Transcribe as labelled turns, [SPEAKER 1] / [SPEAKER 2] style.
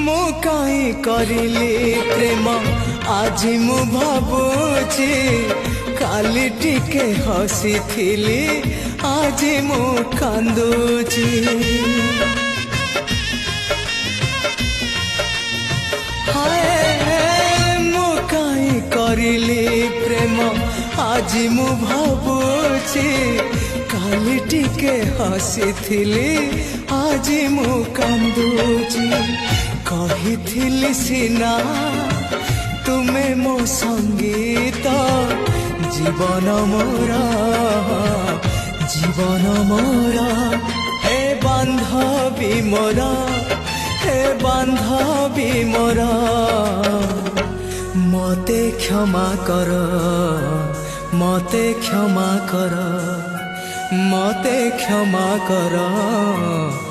[SPEAKER 1] मु काई करिली प्रेम आज मु भाबुची काली टिके हसी थिली आज मु कांदुची हाय मु काई करिली प्रेम आज मु भाबुची काली टिके हसी थिली आज मु कांदुची कही सीना तुमे मो संगीत जीवन मोरा हे बांधवी मोरा हे बांधवी मोरा मते क्षमा कर मते क्षमा कर मते क्षमा कर